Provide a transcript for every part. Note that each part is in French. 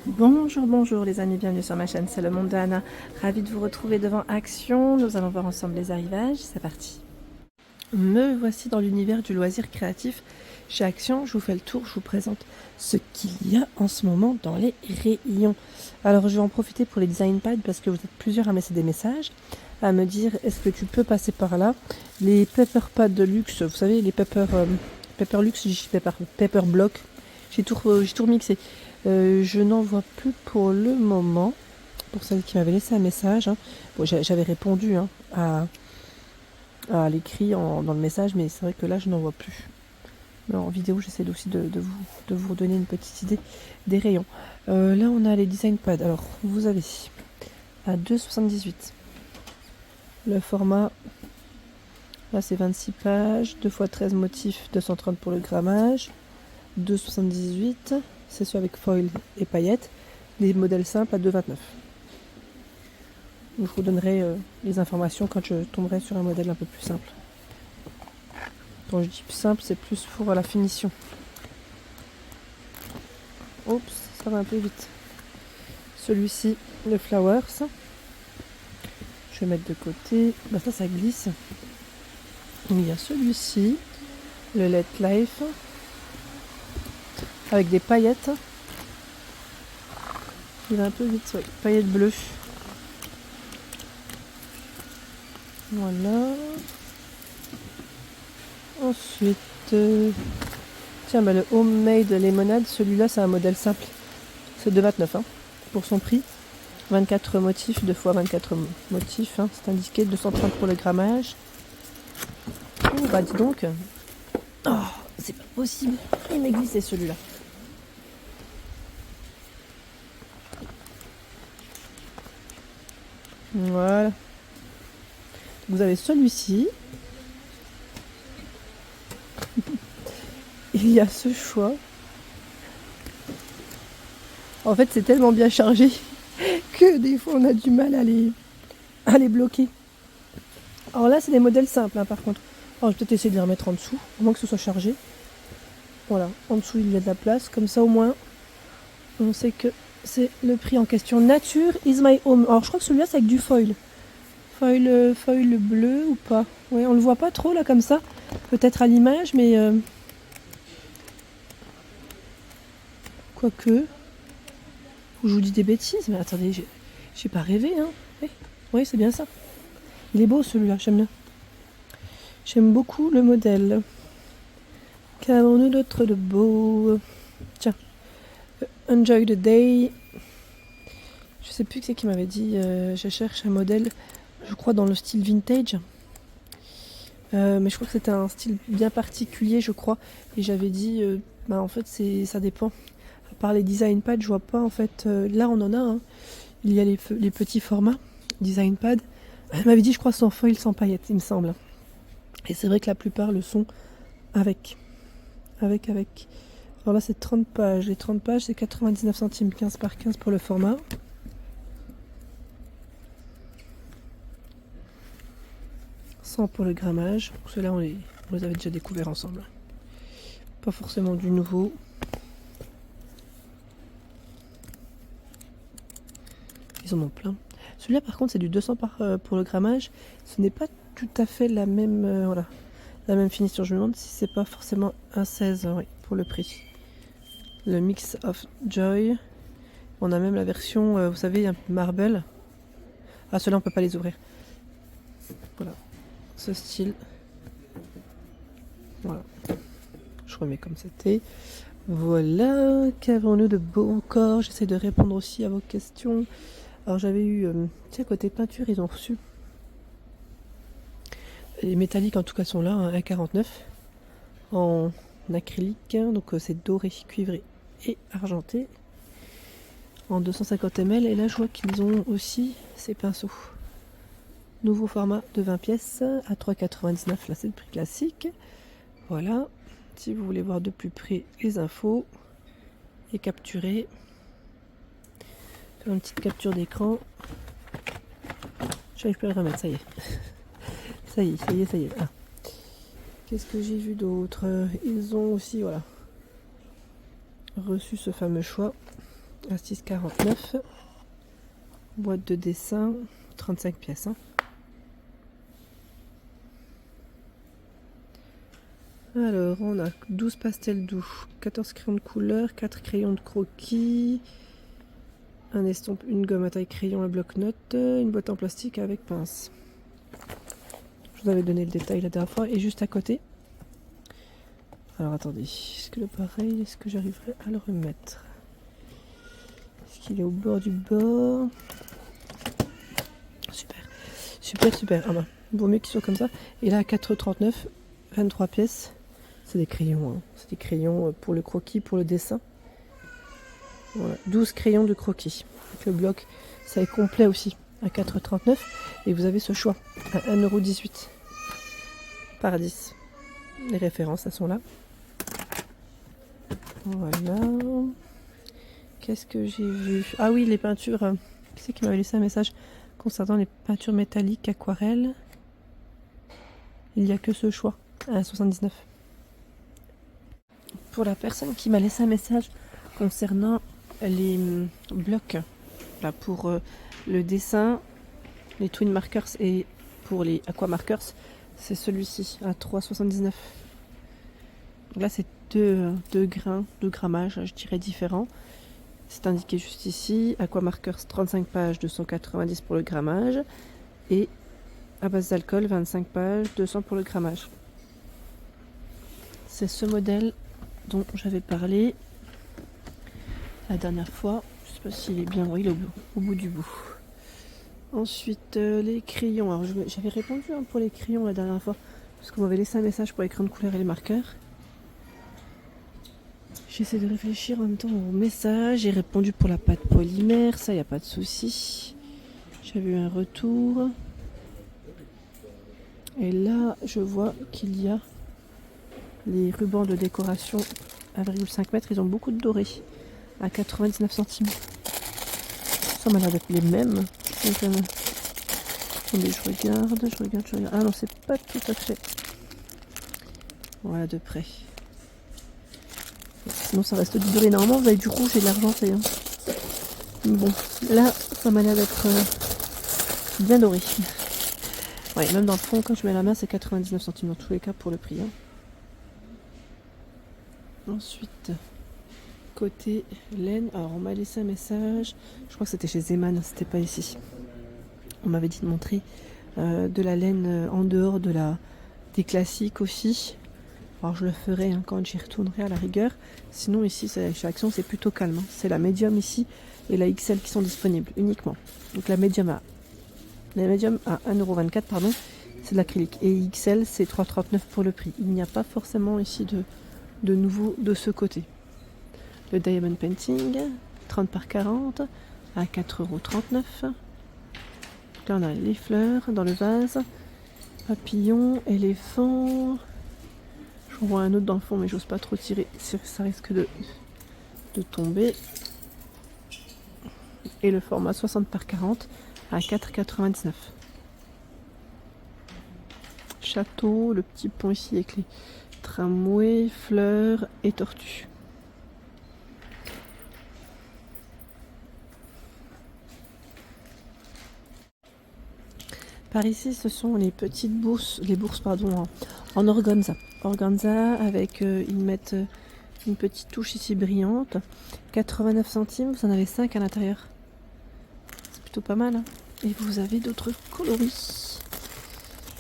Bonjour, bonjour les amis, bienvenue sur ma chaîne, c'est le monde de Anna. Ravie de vous retrouver devant Action. Nous allons voir ensemble les arrivages, c'est parti. Me voici dans l'univers du loisir créatif. Chez Action, je vous fais le tour, je vous présente ce qu'il y a en ce moment dans les rayons. Alors je vais en profiter pour les design pads parce que vous êtes plusieurs à me laisser des messages, à me dire est-ce que tu peux passer par là. Les Pepper Pads de luxe, vous savez, les Pepper Luxe, Pepper Block, j'ai tout remixé. Je n'en vois plus pour le moment. Pour celle qui m'avait laissé un message, hein. Bon, j'avais répondu à l'écrit dans le message, mais c'est vrai que là je n'en vois plus. Mais en vidéo, j'essaie aussi de vous redonner une petite idée des rayons. Là, on a les design pads. Alors, vous avez à 2,78 le format. Là, c'est 26 pages, 2 x 13 motifs, 230 pour le grammage. 2,78, c'est ceux avec foil et paillettes. Les modèles simples à 2,29. Je vous donnerai les informations quand je tomberai sur un modèle un peu plus simple. Quand je dis plus simple, c'est plus pour la finition. Oups, ça va un peu vite. Celui-ci, le Flowers. Je vais mettre de côté. Bah ça glisse. Il y a celui-ci, le Let Life, avec des paillettes. Il va un peu vite, ouais. Paillettes bleues. Voilà. Ensuite, tiens, bah, le Homemade Lemonade, celui-là, c'est un modèle simple. C'est 2,29 hein, pour son prix. 24 motifs, 2 fois 24 motifs, hein, c'est indiqué. 230 pour le grammage. Oh, bah dis donc. Oh, c'est pas possible. Il m'a glissé celui-là. Voilà. Vous avez celui-ci. Il y a ce choix. En fait, c'est tellement bien chargé que des fois, on a du mal à les bloquer. Alors là, c'est des modèles simples, hein, par contre. Alors, je vais peut-être essayer de les remettre en dessous, au moins que ce soit chargé. Voilà, en dessous, il y a de la place. Comme ça, au moins, on sait que c'est le prix en question. Nature is my home. Alors, je crois que celui-là, c'est avec du foil. Foil bleu ou pas? Ouais, on le voit pas trop, là, comme ça. Peut-être à l'image, mais... Quoique... Je vous dis des bêtises, mais attendez, j'ai pas rêvé, hein. Oui, c'est bien ça. Il est beau, celui-là, j'aime bien. J'aime beaucoup le modèle. Qu'avons-nous d'autre de beau? Tiens, Enjoy the Day. Je sais plus qui c'est qui m'avait dit. Je cherche un modèle, je crois dans le style vintage. Mais je crois que c'était un style bien particulier, je crois. Et j'avais dit, en fait, ça dépend. À part les design pads, je vois pas en fait. Là, on en a. Hein. Il y a les petits formats design pad. Elle m'avait dit, je crois, sans foil, sans paillettes, il me semble. Et c'est vrai que la plupart le sont avec. Alors là, c'est 30 pages. Les 30 pages, c'est 99 centimes, 15 par 15 pour le format. Pour le grammage. Ceux-là, on les avait déjà découverts ensemble. Pas forcément du nouveau. Ils en ont plein. Celui-là, par contre, c'est du 200 pour le grammage. Ce n'est pas tout à fait la même, voilà, la même finition. Je me demande si c'est pas forcément un 16 oui, pour le prix. Le Mix of Joy. On a même la version, vous savez, un marble. Ah, ceux-là, on peut pas les ouvrir. Voilà. Ce style. Voilà. Je remets comme c'était. Voilà. Qu'avons-nous de beau encore? J'essaie de répondre aussi à vos questions. Alors j'avais eu, tiens, côté peinture, ils ont reçu. Les métalliques en tout cas sont là, hein, 1,49 en acrylique. Donc c'est doré, cuivré et argenté. En 250 ml. Et là je vois qu'ils ont aussi ces pinceaux. Nouveau format de 20 pièces à 3,99. Là c'est le prix classique. Voilà. Si vous voulez voir de plus près les infos et capturer. Faire une petite capture d'écran. J'arrive plus à le remettre, ça y est. Ça y est. Ah. Qu'est-ce que j'ai vu d'autre? Ils ont aussi, voilà, reçu ce fameux choix. à 6,49. Boîte de dessin, 35 pièces. Hein. Alors, on a 12 pastels doux, 14 crayons de couleur, 4 crayons de croquis, un estompe, une gomme à taille crayon, un bloc-notes, une boîte en plastique avec pince. Je vous avais donné le détail la dernière fois. Et juste à côté, alors attendez, est-ce que le pareil, est-ce que j'arriverai à le remettre? Est-ce qu'il est au bord du bord? Super, super, super. Ah bah, vaut mieux qu'il soit comme ça. Et là, à 4,39, 23 pièces. C'est des crayons, hein. C'est des crayons pour le croquis, pour le dessin. Voilà, 12 crayons de croquis. Avec le bloc, ça est complet aussi, à 4,39. Et vous avez ce choix, à 1,18 € par 10. Les références, elles sont là. Voilà. Qu'est-ce que j'ai vu? Ah oui, les peintures. Qui c'est qui m'avait laissé un message concernant les peintures métalliques, aquarelles? Il n'y a que ce choix, à 1,79 €. Pour la personne qui m'a laissé un message concernant les blocs là, pour le dessin, les twin markers et pour les aqua markers, c'est celui-ci à 3,79 €. Là, c'est deux grains, deux grammages, je dirais différents. C'est indiqué juste ici. Aqua markers 35 pages, 290 pour le grammage. Et à base d'alcool, 25 pages, 200 pour le grammage. C'est ce modèle dont j'avais parlé la dernière fois. Je sais pas s'il est bien, oui, il est au bout du bout. Ensuite, les crayons. Alors, j'avais répondu pour les crayons la dernière fois, parce qu'on m'avait laissé un message pour les crayons de couleur et les marqueurs. J'essaie de réfléchir en même temps au message. J'ai répondu pour la pâte polymère, ça, il n'y a pas de souci. J'avais eu un retour. Et là, je vois qu'il y a les rubans de décoration 1,5 m. Ils ont beaucoup de doré, à 99 centimes. Ça m'a l'air d'être les mêmes. Attendez, je regarde. Ah non, c'est pas tout à fait. Voilà, de près. Sinon, ça reste du doré. Normalement, vous avez du rouge et de l'argenté. Hein. Mais bon, là, ça m'a l'air d'être bien doré. Ouais, même dans le fond, quand je mets la main, c'est 99 centimes dans tous les cas pour le prix. Hein. Ensuite, côté laine, alors on m'a laissé un message. Je crois que c'était chez Zeman, c'était pas ici. On m'avait dit de montrer de la laine en dehors des classiques aussi. Alors je le ferai hein, quand j'y retournerai à la rigueur. Sinon ici chez Action c'est plutôt calme. Hein. C'est la médium ici et la XL qui sont disponibles uniquement. Donc la médium à 1,24 €, pardon, c'est de l'acrylique. Et XL c'est 3,39 € pour le prix. Il n'y a pas forcément ici de nouveau de ce côté. Le Diamond Painting, 30 par 40 à 4,39 €. Là on a les fleurs dans le vase. Papillon, éléphant. Je vois un autre dans le fond mais j'ose pas trop tirer, ça risque de tomber. Et le format 60 par 40 à 4,99 €. Château, le petit pont ici avec les tramways, fleurs et tortues. Par ici, ce sont les petites bourses, en organza. Organza avec, ils mettent une petite touche ici brillante. 89 centimes, vous en avez 5 à l'intérieur. C'est plutôt pas mal. Hein. Et vous avez d'autres coloris.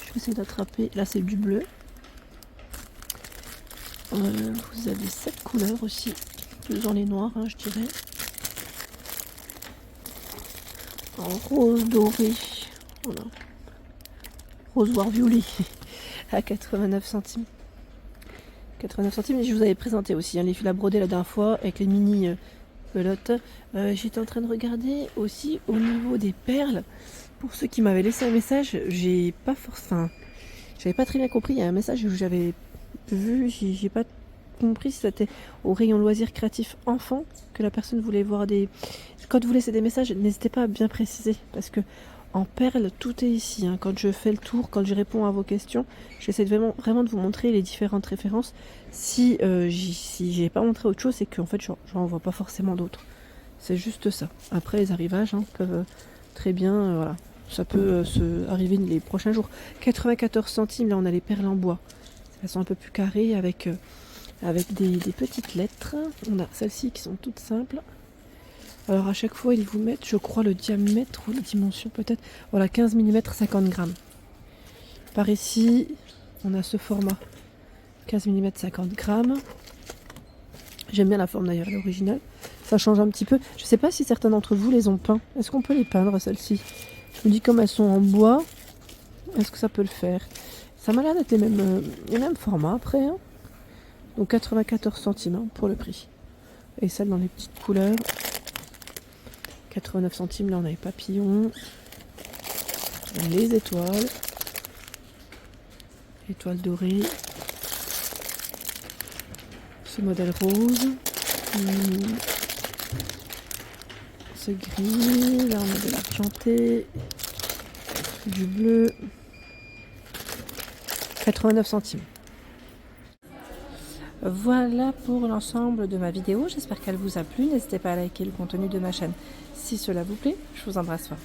Je vais essayer d'attraper. Là, c'est du bleu. Vous avez 7 couleurs aussi. Plus dans les noirs, hein, je dirais. En rose doré. Voilà. Rose voire violet à 89 centimes. 89 centimes, et je vous avais présenté aussi hein, les fils à broder la dernière fois avec les mini pelotes. J'étais en train de regarder aussi au niveau des perles. Pour ceux qui m'avaient laissé un message, j'avais pas très bien compris. Il y a un message que j'avais vu, j'ai pas compris si c'était au rayon loisirs créatifs enfants que la personne voulait voir des. Quand vous laissez des messages, n'hésitez pas à bien préciser parce que en perles, tout est ici. Hein. Quand je fais le tour, quand je réponds à vos questions, j'essaie vraiment de vous montrer les différentes références. Si j'ai pas montré autre chose, c'est qu'en fait, j'en vois pas forcément d'autres. C'est juste ça. Après, les arrivages peuvent très bien, voilà, ça peut se arriver les prochains jours. 94 centimes, là on a les perles en bois. Elles sont un peu plus carrées avec des petites lettres. On a celles-ci qui sont toutes simples. Alors à chaque fois, ils vous mettent, je crois, le diamètre ou la dimension peut-être. Voilà, 15 mm, 50 grammes. Par ici, on a ce format. 15 mm, 50 grammes. J'aime bien la forme d'ailleurs, l'original. Ça change un petit peu. Je ne sais pas si certains d'entre vous les ont peints. Est-ce qu'on peut les peindre, celles-ci? Je me dis, comme elles sont en bois, est-ce que ça peut le faire? Ça m'a l'air d'être les mêmes formats après. Donc 94 centimes pour le prix. Et celle dans les petites couleurs. 89 centimes, là on a les papillons. Les étoiles. Étoiles dorées. Ce modèle rose. Ce gris. Là on a de l'argenté. Du bleu. 89 centimes. Voilà pour l'ensemble de ma vidéo. J'espère qu'elle vous a plu. N'hésitez pas à liker le contenu de ma chaîne si cela vous plaît. Je vous embrasse fort.